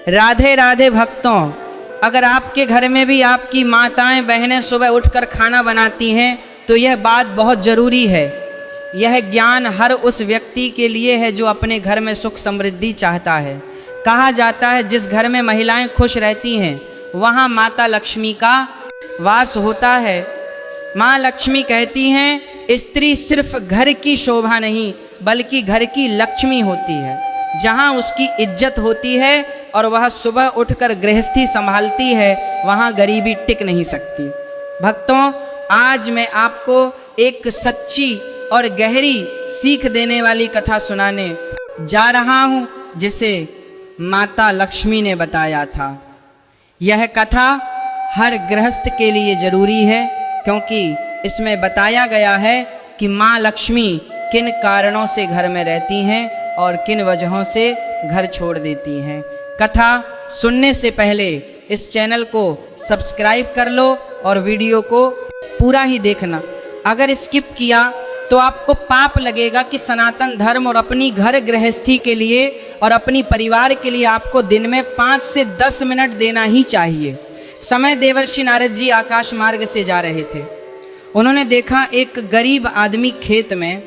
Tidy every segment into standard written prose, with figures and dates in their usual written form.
राधे राधे भक्तों, अगर आपके घर में भी आपकी माताएं बहनें सुबह उठकर खाना बनाती हैं तो यह बात बहुत ज़रूरी है। यह ज्ञान हर उस व्यक्ति के लिए है जो अपने घर में सुख समृद्धि चाहता है। कहा जाता है जिस घर में महिलाएं खुश रहती हैं वहाँ माता लक्ष्मी का वास होता है। माँ लक्ष्मी कहती हैं स्त्री सिर्फ घर की शोभा नहीं बल्कि घर की लक्ष्मी होती है। जहाँ उसकी इज्जत होती है और वह सुबह उठकर गृहस्थी संभालती है वहाँ गरीबी टिक नहीं सकती। भक्तों, आज मैं आपको एक सच्ची और गहरी सीख देने वाली कथा सुनाने जा रहा हूँ जिसे माता लक्ष्मी ने बताया था। यह कथा हर गृहस्थ के लिए ज़रूरी है क्योंकि इसमें बताया गया है कि माँ लक्ष्मी किन कारणों से घर में रहती हैं और किन वजहों से घर छोड़ देती हैं। कथा सुनने से पहले इस चैनल को सब्सक्राइब कर लो और वीडियो को पूरा ही देखना। अगर स्किप किया तो आपको पाप लगेगा कि सनातन धर्म और अपनी घर गृहस्थी के लिए और अपनी परिवार के लिए आपको दिन में 5 से 10 मिनट देना ही चाहिए। समय देवर्षि नारद जी आकाश मार्ग से जा रहे थे। उन्होंने देखा एक गरीब आदमी खेत में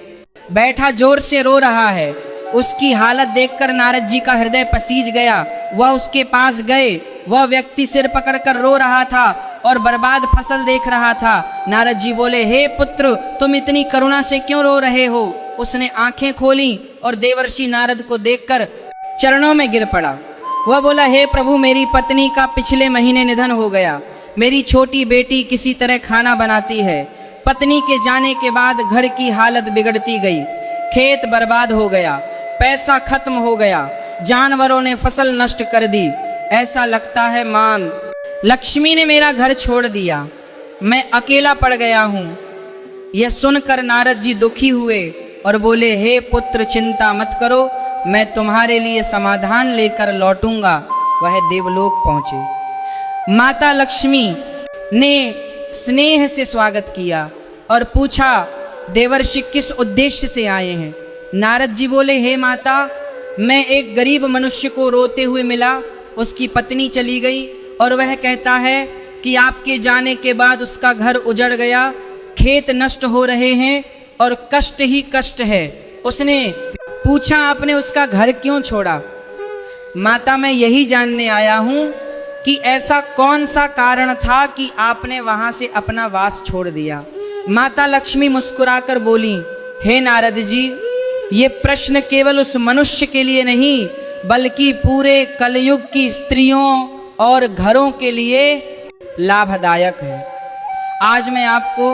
बैठा जोर से रो रहा है। उसकी हालत देखकर नारद जी का हृदय पसीज गया। वह उसके पास गए। वह व्यक्ति सिर पकड़कर रो रहा था और बर्बाद फसल देख रहा था। नारद जी बोले, हे पुत्र, तुम इतनी करुणा से क्यों रो रहे हो? उसने आंखें खोली और देवर्षि नारद को देखकर चरणों में गिर पड़ा। वह बोला, हे प्रभु, मेरी पत्नी का पिछले महीने निधन हो गया। मेरी छोटी बेटी किसी तरह खाना बनाती है। पत्नी के जाने के बाद घर की हालत बिगड़ती गई। खेत बर्बाद हो गया, पैसा खत्म हो गया, जानवरों ने फसल नष्ट कर दी। ऐसा लगता है मां लक्ष्मी ने मेरा घर छोड़ दिया। मैं अकेला पड़ गया हूँ। यह सुनकर नारद जी दुखी हुए और बोले, हे पुत्र, चिंता मत करो, मैं तुम्हारे लिए समाधान लेकर लौटूंगा। वह देवलोक पहुँचे। माता लक्ष्मी ने स्नेह से स्वागत किया और पूछा, देवर्षि किस उद्देश्य से आए हैं? नारद जी बोले, हे माता, मैं एक गरीब मनुष्य को रोते हुए मिला। उसकी पत्नी चली गई और वह कहता है कि आपके जाने के बाद उसका घर उजड़ गया, खेत नष्ट हो रहे हैं और कष्ट ही कष्ट है। उसने पूछा, आपने उसका घर क्यों छोड़ा? माता, मैं यही जानने आया हूँ कि ऐसा कौन सा कारण था कि आपने वहाँ से अपना वास छोड़ दिया। माता लक्ष्मी मुस्कुराकर बोली, हे नारद जी, ये प्रश्न केवल उस मनुष्य के लिए नहीं बल्कि पूरे कलयुग की स्त्रियों और घरों के लिए लाभदायक है। आज मैं आपको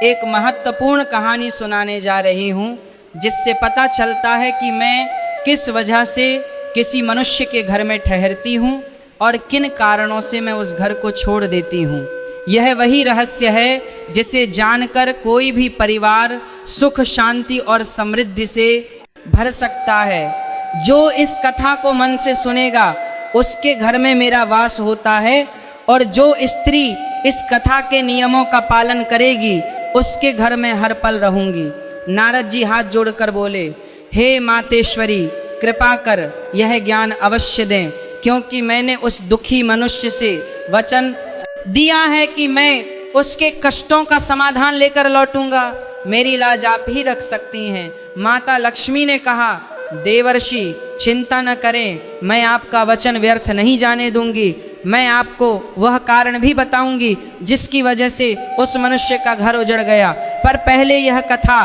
एक महत्वपूर्ण कहानी सुनाने जा रही हूँ जिससे पता चलता है कि मैं किस वजह से किसी मनुष्य के घर में ठहरती हूँ और किन कारणों से मैं उस घर को छोड़ देती हूँ। यह वही रहस्य है जिसे जानकर कोई भी परिवार सुख शांति और समृद्धि से भर सकता है। जो इस कथा को मन से सुनेगा उसके घर में मेरा वास होता है और जो स्त्री इस कथा के नियमों का पालन करेगी उसके घर में हर पल रहूंगी। नारद जी हाथ जोड़कर बोले, हे मातेश्वरी, कृपा कर यह ज्ञान अवश्य दें, क्योंकि मैंने उस दुखी मनुष्य से वचन दिया है कि मैं उसके कष्टों का समाधान लेकर लौटूंगा। मेरी लाज आप ही रख सकती हैं। माता लक्ष्मी ने कहा, देवर्षि, चिंता न करें, मैं आपका वचन व्यर्थ नहीं जाने दूंगी। मैं आपको वह कारण भी बताऊंगी जिसकी वजह से उस मनुष्य का घर उजड़ गया। पर पहले यह कथा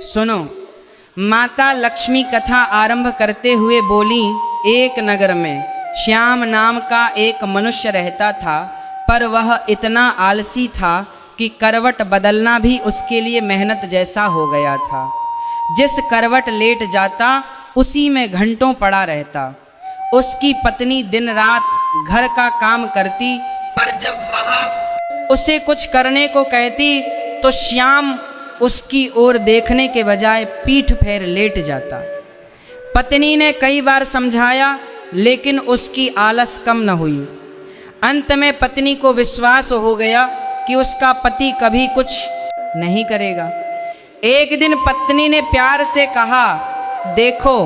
सुनो। माता लक्ष्मी कथा आरंभ करते हुए बोली, एक नगर में श्याम नाम का एक मनुष्य रहता था, पर वह इतना आलसी था कि करवट बदलना भी उसके लिए मेहनत जैसा हो गया था। जिस करवट लेट जाता उसी में घंटों पड़ा रहता। उसकी पत्नी दिन रात घर का काम करती, पर जब वह उसे कुछ करने को कहती तो श्याम उसकी ओर देखने के बजाय पीठ फेर लेट जाता। पत्नी ने कई बार समझाया लेकिन उसकी आलस कम न हुई। अंत में पत्नी को विश्वास हो गया कि उसका पति कभी कुछ नहीं करेगा। एक दिन पत्नी ने प्यार से कहा, देखो,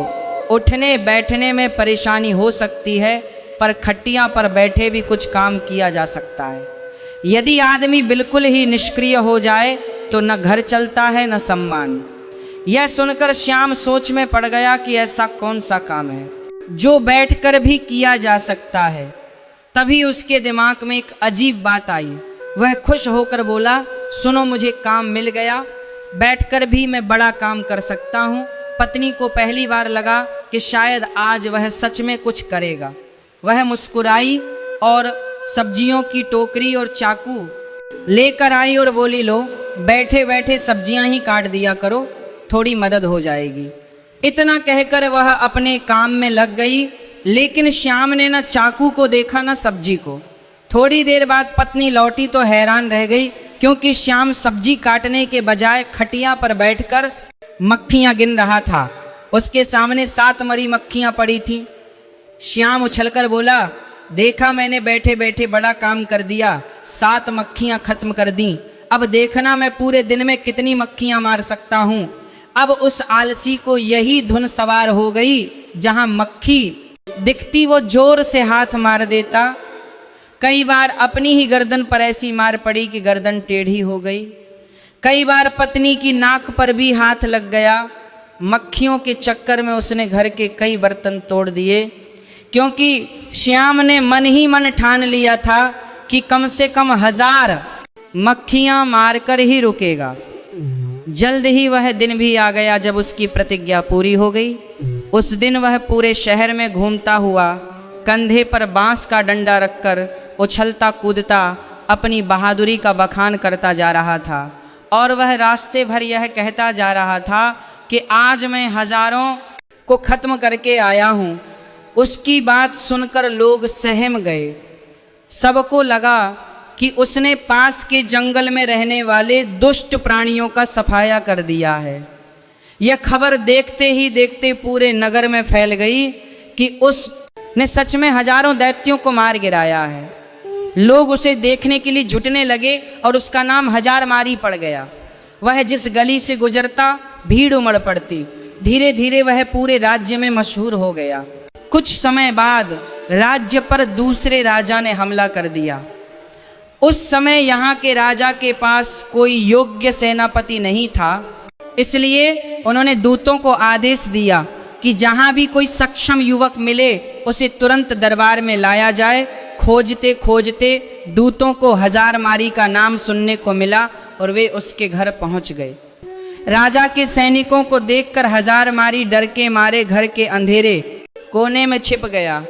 उठने बैठने में परेशानी हो सकती है पर खटिया पर बैठे भी कुछ काम किया जा सकता है। यदि आदमी बिल्कुल ही निष्क्रिय हो जाए तो न घर चलता है न सम्मान। यह सुनकर श्याम सोच में पड़ गया कि ऐसा कौन सा काम है जो बैठकर भी किया जा सकता है। तभी उसके दिमाग में एक अजीब बात आई। वह खुश होकर बोला, सुनो, मुझे काम मिल गया, बैठकर भी मैं बड़ा काम कर सकता हूँ। पत्नी को पहली बार लगा कि शायद आज वह सच में कुछ करेगा। वह मुस्कुराई और सब्जियों की टोकरी और चाकू लेकर आई और बोली, लो, बैठे बैठे सब्जियां ही काट दिया करो, थोड़ी मदद हो जाएगी। इतना कहकर वह अपने काम में लग गई, लेकिन श्याम ने न चाकू को देखा न सब्जी को। थोड़ी देर बाद पत्नी लौटी तो हैरान रह गई, क्योंकि श्याम सब्जी काटने के बजाय खटिया पर बैठकर मक्खियां गिन रहा था। उसके सामने 7 मरी मक्खियां पड़ी थीं। श्याम उछलकर बोला, देखा, मैंने बैठे बैठे बड़ा काम कर दिया, 7 मक्खियां खत्म कर दी। अब देखना मैं पूरे दिन में कितनी मक्खियां मार सकता हूँ। अब उस आलसी को यही धुन सवार हो गई, जहां मक्खी दिखती वो जोर से हाथ मार देता। कई बार अपनी ही गर्दन पर ऐसी मार पड़ी कि गर्दन टेढ़ी हो गई। कई बार पत्नी की नाक पर भी हाथ लग गया। मक्खियों के चक्कर में उसने घर के कई बर्तन तोड़ दिए, क्योंकि श्याम ने मन ही मन ठान लिया था कि कम से कम 1000 मक्खियां मारकर ही रुकेगा। जल्द ही वह दिन भी आ गया जब उसकी प्रतिज्ञा पूरी हो गई। उस दिन वह पूरे शहर में घूमता हुआ कंधे पर बांस का डंडा रखकर उछलता कूदता अपनी बहादुरी का बखान करता जा रहा था, और वह रास्ते भर यह कहता जा रहा था कि आज मैं हजारों को खत्म करके आया हूँ। उसकी बात सुनकर लोग सहम गए। सबको लगा कि उसने पास के जंगल में रहने वाले दुष्ट प्राणियों का सफाया कर दिया है। यह खबर देखते ही देखते पूरे नगर में फैल गई कि उसने सच में हजारों दैत्यों को मार गिराया है। लोग उसे देखने के लिए जुटने लगे और उसका नाम 1000 मारी पड़ गया। वह जिस गली से गुजरता भीड़ उमड़ पड़ती। धीरे धीरे वह पूरे राज्य में मशहूर हो गया। कुछ समय बाद राज्य पर दूसरे राजा ने हमला कर दिया। उस समय यहाँ के राजा के पास कोई योग्य सेनापति नहीं था, इसलिए उन्होंने दूतों को आदेश दिया कि जहाँ भी कोई सक्षम युवक मिले उसे तुरंत दरबार में लाया जाए। खोजते खोजते दूतों को 1000 मारी का नाम सुनने को मिला और वे उसके घर पहुँच गए। राजा के सैनिकों को देखकर 1000 मारी डर के मारे घर के अंधेरे कोने में छिप गया।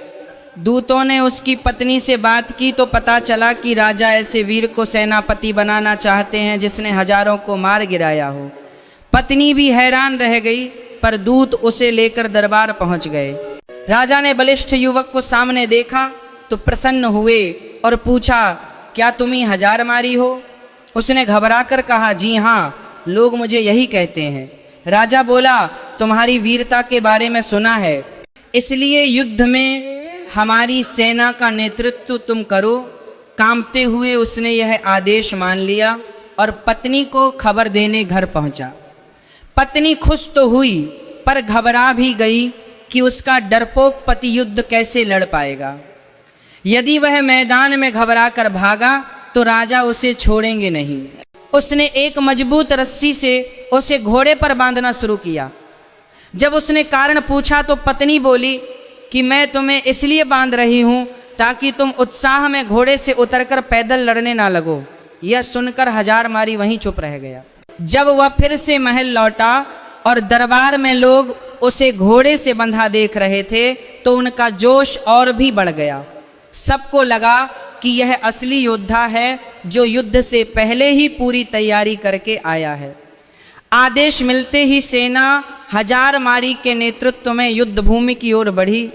दूतों ने उसकी पत्नी से बात की तो पता चला कि राजा ऐसे वीर को सेनापति बनाना चाहते हैं जिसने हजारों को मार गिराया हो। पत्नी भी हैरान रह गई, पर दूत उसे लेकर दरबार पहुंच गए। राजा ने बलिष्ठ युवक को सामने देखा तो प्रसन्न हुए और पूछा, क्या तुम ही 1000 मारी हो? उसने घबराकर कहा, जी हाँ, लोग मुझे यही कहते हैं। राजा बोला, तुम्हारी वीरता के बारे में सुना है, इसलिए युद्ध में हमारी सेना का नेतृत्व तुम करो। कांपते हुए उसने यह आदेश मान लिया और पत्नी को खबर देने घर पहुंचा। पत्नी खुश तो हुई, पर घबरा भी गई कि उसका डरपोक पति युद्ध कैसे लड़ पाएगा। यदि वह मैदान में घबरा कर भागा तो राजा उसे छोड़ेंगे नहीं। उसने एक मजबूत रस्सी से उसे घोड़े पर बांधना शुरू किया। जब उसने कारण पूछा तो पत्नी बोली कि मैं तुम्हें इसलिए बांध रही हूँ ताकि तुम उत्साह में घोड़े से उतरकर पैदल लड़ने ना लगो। यह सुनकर 1000 मारी वहीं चुप रह गया। जब वह फिर से महल लौटा और दरबार में लोग उसे घोड़े से बंधा देख रहे थे तो उनका जोश और भी बढ़ गया। सबको लगा कि यह असली योद्धा है जो युद्ध से पहले ही पूरी तैयारी करके आया है। आदेश मिलते ही सेना 1000 मारी के नेतृत्व में युद्ध भूमि की ओर बढ़ी।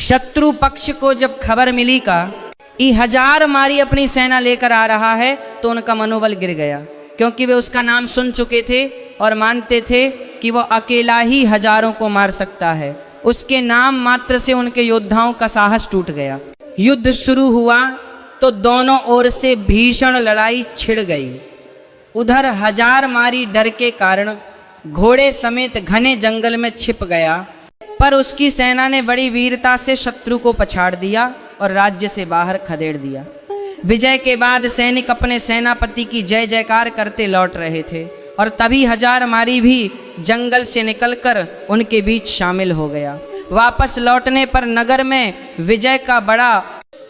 शत्रु पक्ष को जब खबर मिली कि 1000 मारी अपनी सेना लेकर आ रहा है तो उनका मनोबल गिर गया, क्योंकि वे उसका नाम सुन चुके थे और मानते थे कि वह अकेला ही हजारों को मार सकता है। उसके नाम मात्र से उनके योद्धाओं का साहस टूट गया। युद्ध शुरू हुआ तो दोनों ओर से भीषण लड़ाई छिड़ गई। उधर 1000 मारी डर के कारण घोड़े समेत घने जंगल में छिप गया, पर उसकी सेना ने बड़ी वीरता से शत्रु को पछाड़ दिया। और राज्य से बाहर खदेड़ दिया। विजय के बाद सैनिक अपने सेनापति की जय जयकार करते लौट रहे थे और तभी हजारमारी भी जंगल से निकलकर उनके बीच शामिल हो गया। वापस लौटने पर नगर में विजय का बड़ा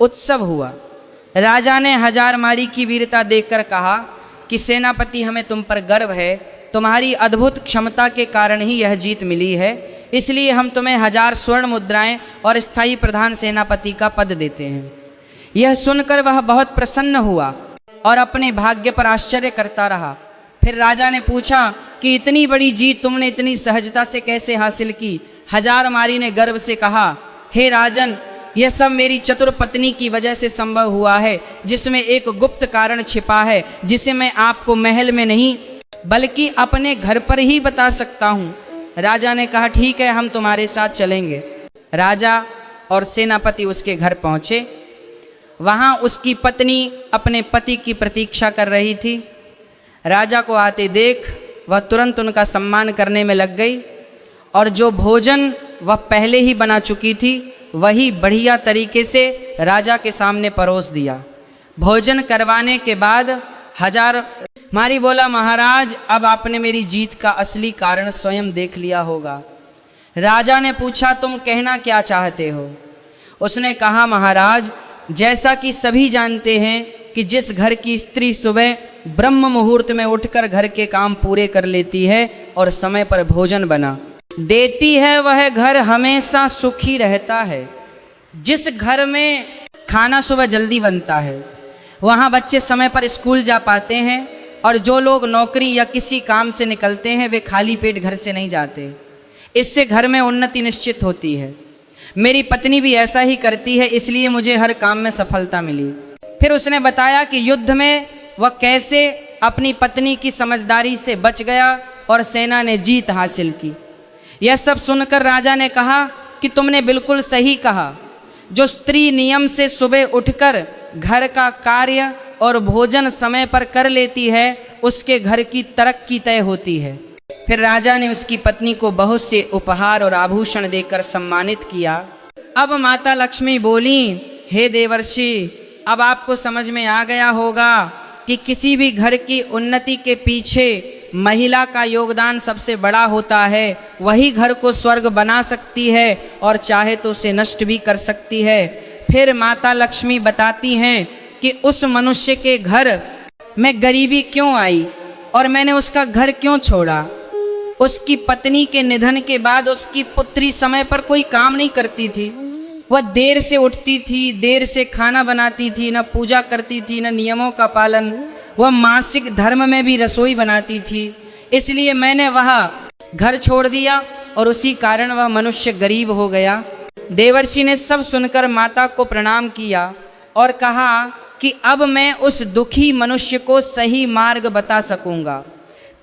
उत्सव हुआ। राजा ने हजारमारी की वीरता देखकर कहा कि सेनापति, हमें तुम पर गर्व है, तुम्हारी अद्भुत क्षमता के कारण ही यह जीत मिली है, इसलिए हम तुम्हें 1000 स्वर्ण मुद्राएं और स्थायी प्रधान सेनापति का पद देते हैं। यह सुनकर वह बहुत प्रसन्न हुआ और अपने भाग्य पर आश्चर्य करता रहा। फिर राजा ने पूछा कि इतनी बड़ी जीत तुमने इतनी सहजता से कैसे हासिल की? हजारमारी ने गर्व से कहा, हे राजन, यह सब मेरी चतुर पत्नी की वजह से संभव हुआ है, जिसमें एक गुप्त कारण छिपा है, जिसे मैं आपको महल में नहीं बल्कि अपने घर पर ही बता सकता हूँ। राजा ने कहा, ठीक है, हम तुम्हारे साथ चलेंगे। राजा और सेनापति उसके घर पहुँचे। वहाँ उसकी पत्नी अपने पति की प्रतीक्षा कर रही थी। राजा को आते देख वह तुरंत उनका सम्मान करने में लग गई और जो भोजन वह पहले ही बना चुकी थी वही बढ़िया तरीके से राजा के सामने परोस दिया। भोजन करवाने के बाद हजारमारी बोला, महाराज, अब आपने मेरी जीत का असली कारण स्वयं देख लिया होगा। राजा ने पूछा, तुम कहना क्या चाहते हो? उसने कहा, महाराज, जैसा कि सभी जानते हैं कि जिस घर की स्त्री सुबह ब्रह्म मुहूर्त में उठकर घर के काम पूरे कर लेती है और समय पर भोजन बना देती है, वह घर हमेशा सुखी रहता है। जिस घर में खाना सुबह जल्दी बनता है वहाँ बच्चे समय पर स्कूल जा पाते हैं और जो लोग नौकरी या किसी काम से निकलते हैं वे खाली पेट घर से नहीं जाते। इससे घर में उन्नति निश्चित होती है। मेरी पत्नी भी ऐसा ही करती है, इसलिए मुझे हर काम में सफलता मिली। फिर उसने बताया कि युद्ध में वह कैसे अपनी पत्नी की समझदारी से बच गया और सेना ने जीत हासिल की। यह सब सुनकर राजा ने कहा कि तुमने बिल्कुल सही कहा। जो स्त्री नियम से सुबह उठकर घर का कार्य और भोजन समय पर कर लेती है उसके घर की तरक्की तय होती है। फिर राजा ने उसकी पत्नी को बहुत से उपहार और आभूषण देकर सम्मानित किया। अब माता लक्ष्मी बोली, हे देवर्षि, अब आपको समझ में आ गया होगा कि किसी भी घर की उन्नति के पीछे महिला का योगदान सबसे बड़ा होता है। वही घर को स्वर्ग बना सकती है और चाहे तो उसे नष्ट भी कर सकती है। फिर माता लक्ष्मी बताती हैं कि उस मनुष्य के घर में गरीबी क्यों आई और मैंने उसका घर क्यों छोड़ा। उसकी पत्नी के निधन के बाद उसकी पुत्री समय पर कोई काम नहीं करती थी। वह देर से उठती थी, देर से खाना बनाती थी, न पूजा करती थी, न नियमों का पालन। वह मासिक धर्म में भी रसोई बनाती थी। इसलिए मैंने वह घर छोड़ दिया और उसी कारण वह मनुष्य गरीब हो गया। देवर्षि ने सब सुनकर माता को प्रणाम किया और कहा कि अब मैं उस दुखी मनुष्य को सही मार्ग बता सकूंगा।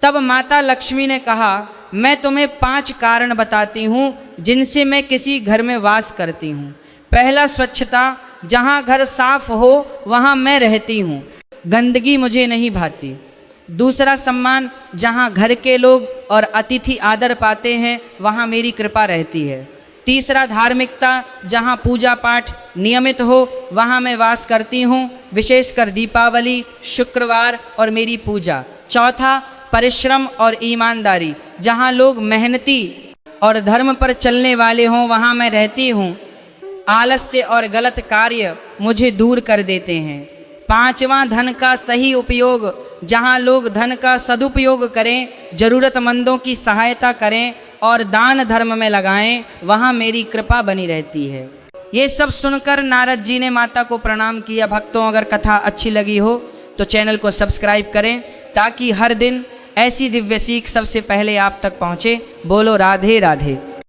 तब माता लक्ष्मी ने कहा, मैं तुम्हें 5 कारण बताती हूँ जिनसे मैं किसी घर में वास करती हूँ। पहला, स्वच्छता। जहाँ घर साफ हो वहाँ मैं रहती हूँ, गंदगी मुझे नहीं भाती। दूसरा, सम्मान। जहाँ घर के लोग और अतिथि आदर पाते हैं वहाँ मेरी कृपा रहती है। तीसरा, धार्मिकता। जहाँ पूजा पाठ नियमित हो वहाँ मैं वास करती हूँ, विशेषकर दीपावली, शुक्रवार और मेरी पूजा। चौथा, परिश्रम और ईमानदारी। जहाँ लोग मेहनती और धर्म पर चलने वाले हों वहाँ मैं रहती हूँ। आलस्य और गलत कार्य मुझे दूर कर देते हैं। पांचवा, धन का सही उपयोग। जहाँ लोग धन का सदुपयोग करें, ज़रूरतमंदों की सहायता करें और दान धर्म में लगाएं, वहाँ मेरी कृपा बनी रहती है। ये सब सुनकर नारद जी ने माता को प्रणाम किया। भक्तों, अगर कथा अच्छी लगी हो तो चैनल को सब्सक्राइब करें ताकि हर दिन ऐसी दिव्य सीख सबसे पहले आप तक पहुँचे। बोलो राधे राधे।